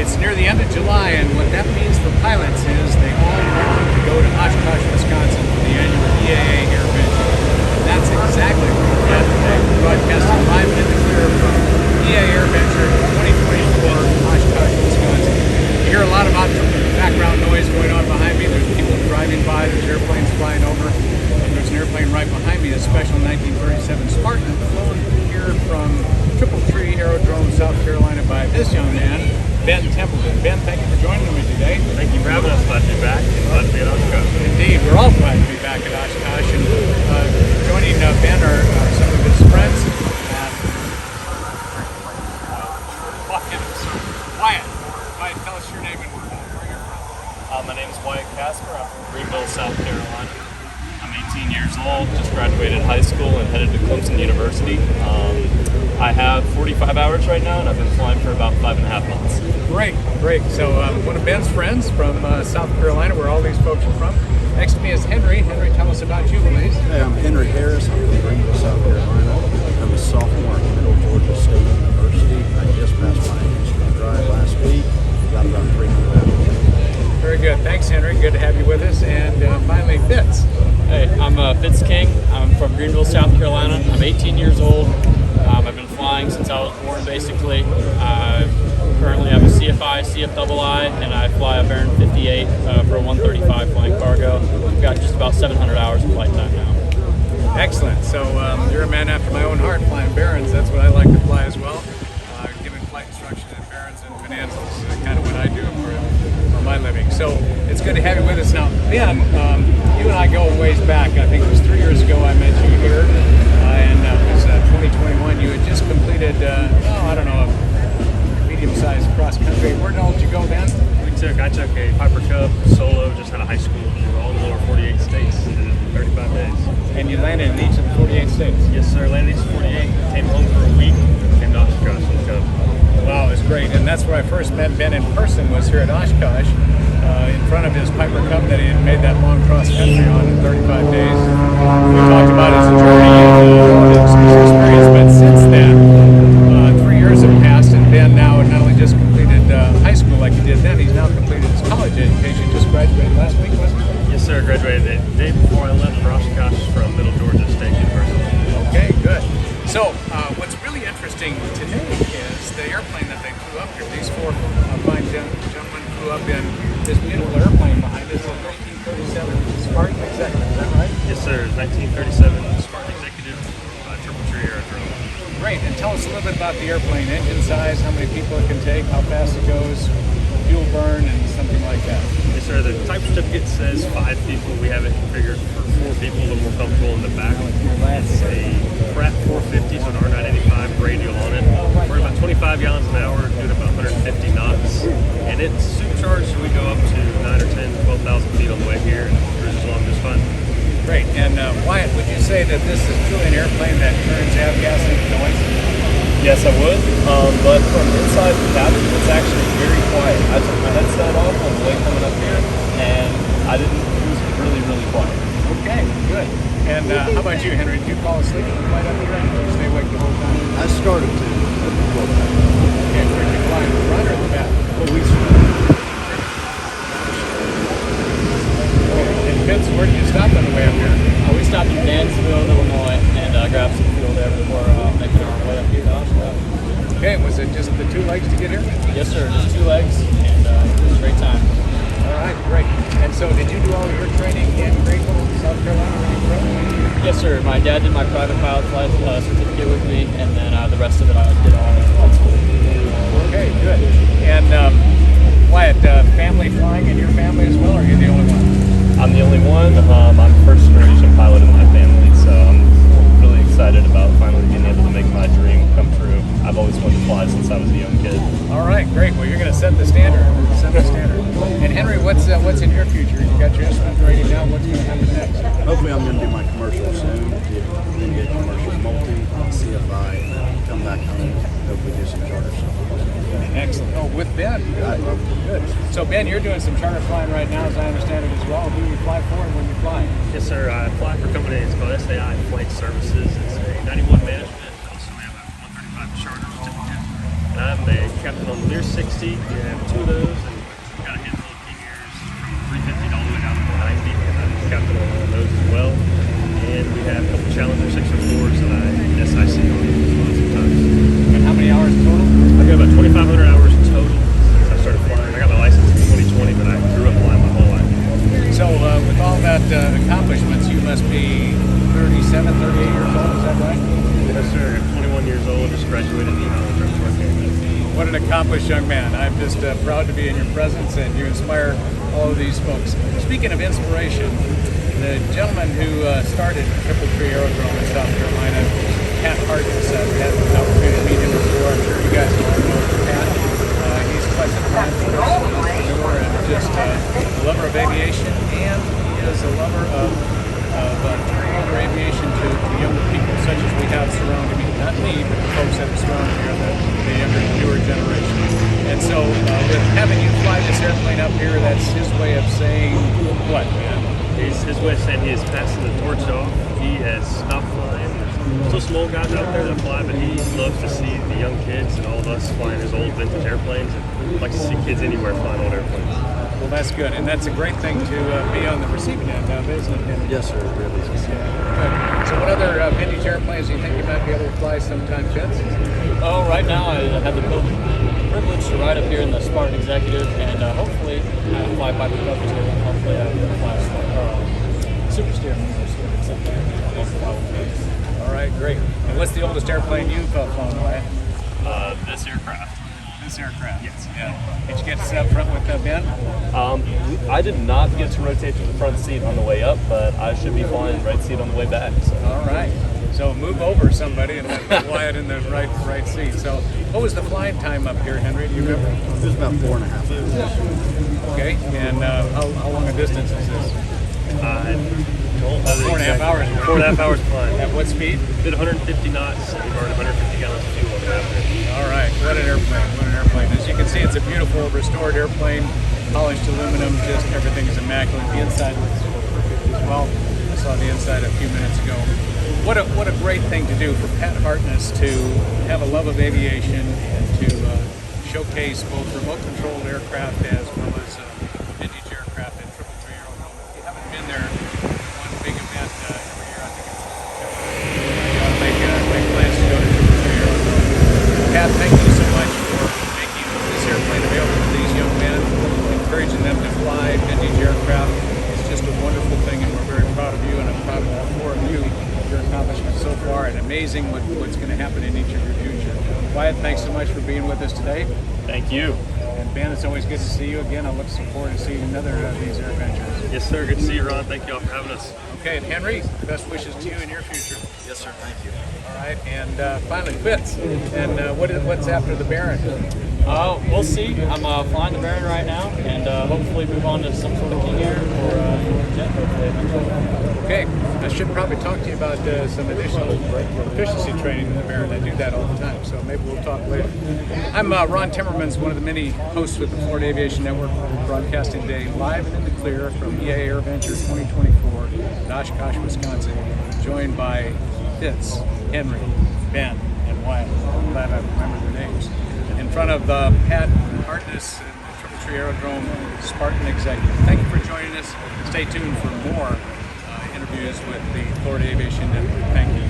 It's near the end of July, and what that means for pilots is they all long to go to Oshkosh, Wisconsin for the annual EAA Air Venture. And that's exactly what we're at today. We're broadcasting live and in the clear from EAA Air Venture 2024, Oshkosh, Wisconsin. You hear a lot of background noise going on behind me. There's people driving by, there's airplanes flying over, and there's an airplane right behind me, a special 1937 Spartan, flown here from Tripple Tree Airport, South Carolina by this young man, Ben Tempelton. Ben, thank you for joining me today. Thank you for having us. Glad to be back and glad to be at Oshkosh. Indeed, we're all glad to be back at Oshkosh. And joining Ben are some of his friends. Wyatt, tell us your name and where you're from. My name is Wyatt Kaspar. I'm from Greenville, South Carolina. I'm 18 years old, just graduated high school and headed to Clemson University. I have 45 hours right now, and I've been flying for about 5.5 months. Great. So one of Ben's friends from South Carolina, where all these folks are from. Next to me is Henry. Henry, tell us about you, please. Hey, I'm Henry Harris. I'm from Greenville, South Carolina. I'm a sophomore at Middle Georgia State University. I just passed my instrument drive last week. Got about 3 months. Very good. Thanks, Henry. Good to have you with us. And finally, Fitz. Hey, I'm Fitz King. I'm from Greenville, South Carolina. I'm 18 years old. I've been flying since I was born, basically. Currently, I'm a CFI, CFII, and I fly a Baron 58 for a 135 flying cargo. I've got just about 700 hours of flight time now. Excellent. So you're a man after my own heart, flying Barons. That's what I like to fly as well. Giving flight instruction at Barons and Bonanzas is kind of what I do for my living. So it's good to have you with us now. Ben, you and I go a ways back. I think it was 3 years ago I met you here, and it was 2021. You had just completed, a medium-sized cross-country. Where did you go then? I took a Piper Cub solo just out of high school. We were all in the lower 48 states and did it in 35 days. And you landed in each of the 48 states? Yes, sir. Landed in each of the 48. Came home for a week. Came to Oshkosh and Cub. Wow, it was great. And that's where I first met Ben in person, was here at Oshkosh, in front of his Piper Cub that he had made that long cross-country on in 35 days. We talked about his journey and his experience, but since then, 3 years have passed, and Ben now not only just completed high school like he did then, he's now completed his college education. Just graduated last week, wasn't he? Yes, sir. Graduated the day before I left for Oshkosh from Middle Georgia State University. Okay, good. So, what's really interesting today is the airplane that they flew up here. These four fine gentlemen flew up in this beautiful airplane behind us, a 1937 Spartan Executive. Is that right? Yes, sir. 1937 Spartan Executive, Triple Tree Airport. Great. And tell us a little bit about the airplane, engine size, how many people it can take, how fast it goes, fuel burn, and something like that. Yes, sir. The type certificate says 5 people. We have it configured for 4 people, a little more comfortable in the back. It's a Pratt 450, so an R985 radial on it. We're about 25 gallons an hour, doing about 150 knots. And it's supercharged, so we go up to 9 or 10, 12,000 feet on the way here, and cruises along just fine. Great. And Wyatt, would you say that this is truly an airplane that turns avgas into noise? Yes, I would. But from inside the cabin, it's actually very quiet. I took my headset off on the way coming up here, and it was really, really quiet. Okay, good. And how about you, Henry? Did you fall asleep on the flight up here, or did you stay awake the whole time? I started to. Okay, where did you fly? The front or the back? And Fitz, where did you stop on the way up here? We stopped in Mansfield, Illinois, and grabbed some fuel there before making our way up here to Oshkosh. Okay, was it just the 2 legs to get here? Yes, sir. Just 2 legs, and it was a great time. All right, great. And so did you do all of your training in Greenville, South Carolina, where you from? Yes, sir. My dad did my private pilot flight certificate with me, and then the rest of it I did all in flight school. Okay, good. And Wyatt, family flying in your family as well, or are you the only one? I'm the only one. I'm first generation pilot in my family, so I'm really excited about finally being able to make my dream come true. I've always wanted to fly since I was a young kid. All right, great. Well, you're going to set the standard. And Henry, what's in your future? You got your instrument ready now. What's going to happen next? Hopefully I'm going to do my commercial soon. Then get commercial multi, CFI, and then come back home, hopefully do some charter stuff. Excellent. Oh, with Ben. Good. So Ben, you're doing some charter flying right now, as I understand it as well. Who do you fly for and when you fly? Yes, sir. I fly for a company. It's called SAI Flight Services. It's a 91 management. Also, we have a 135 charter certificate. I'm a captain on the Lear 60. We have 2 of those, and we've got a handful of King Airs from 350 all the way down to 90. And I'm captain on one of those as well. And we have a couple Challenger 604s that I SIC on as well sometimes. And how many hours total? I've got about 2,500 hours total since I started flying. I got my license in 2020, but I grew up flying my whole life. So with all that accomplishments, you must be 37, 38 years old, is that right? Yes, sir. 21 years old, just graduated from college. What an accomplished young man. I'm just proud to be in your presence, and you inspire all of these folks. Speaking of inspiration, the gentleman who started Tripple Tree Airport in South Carolina, Pat Hartness, I've had the opportunity to meet him before. I'm sure you guys all know Pat. He's quite the man for us, an entrepreneur, and just a lover of aviation, and he is a lover of turning over aviation to younger people, such as we have surrounding me. Not me, but the folks that are surrounding here, the younger, newer generation. And so, with having you fly this airplane up here, that's his way of saying what, man? His way of saying he is passing the torch off. He has stopped flying. There's still some old guys out there that fly, but he loves to see the young kids and all of us flying his old vintage airplanes. And likes to see kids anywhere flying old airplanes. Well, that's good, and that's a great thing to be on the receiving end of, isn't it? Yes, sir, it really is. Good. So what other vintage airplanes do you think you might be able to fly sometime, Fitz? Oh, right now I have the privilege to ride up here in the Spartan Executive, and hopefully I fly by the covers here, and hopefully I will fly Super Steer. All right, great. And what's the oldest airplane you've flown, Wyatt? This aircraft. This aircraft? Yes. Yeah. Did you get to sit up front with Ben? I did not get to rotate to the front seat on the way up, but I should be flying right seat on the way back. So. All right. So move over somebody and let Wyatt in the right seat. So what was the flying time up here, Henry? Do you remember? It was about 4.5 hours. Okay. And how long a distance is this? 4.5 hours. 4.5 hours flying. At what speed? Did 150 knots. We burned 150 gallons of fuel on the way out there. All right. What an airplane. What an airplane. As you can see, it's a beautiful restored airplane. Polished aluminum. Just everything is immaculate. The inside looks perfect as well. I saw the inside a few minutes ago. What a great thing to do for Pat Hartness to have a love of aviation and to showcase both remote-controlled aircraft as well as vintage aircraft at Tripple Tree Airport. If you haven't been there, one big event every year, I think it's you ought to make plans to go to Tripple Tree Airport. Pat, thank you so much for making this airplane available to these young men, encouraging them to fly vintage aircraft. It's just a wonderful thing, and we're very proud of you, and I'm proud of all 4 of you. Your accomplishments so far, and amazing what's going to happen in each of your future. Wyatt, thanks so much for being with us today. Thank you. And Ben, it's always good to see you again. I look forward to seeing another of these air adventures. Yes, sir. Good to see you, Ron. Thank you all for having us. Okay, and Henry, best wishes to you in your future. Yes, sir, thank you. All right, and finally, Fitz. And what's after the Baron? We'll see. I'm flying the Baron right now, and hopefully move on to some sort of King Air or jet, hopefully eventually. Okay, I should probably talk to you about some additional proficiency training in the Baron. I do that all the time, so maybe we'll talk later. I'm Ron Timmermans, one of the many hosts with the Florida Aviation Network, broadcasting today live and in the clear from EA Air Venture 2024 at Oshkosh, Wisconsin, joined by Fitz, Henry, Ben, and Wyatt. I'm glad I remembered their names. In front of Pat Hartness and the Tripple Tree Aerodrome Spartan Executive. Thank you for joining us. Stay tuned for more interviews with the Florida Aviation Network. Thank you.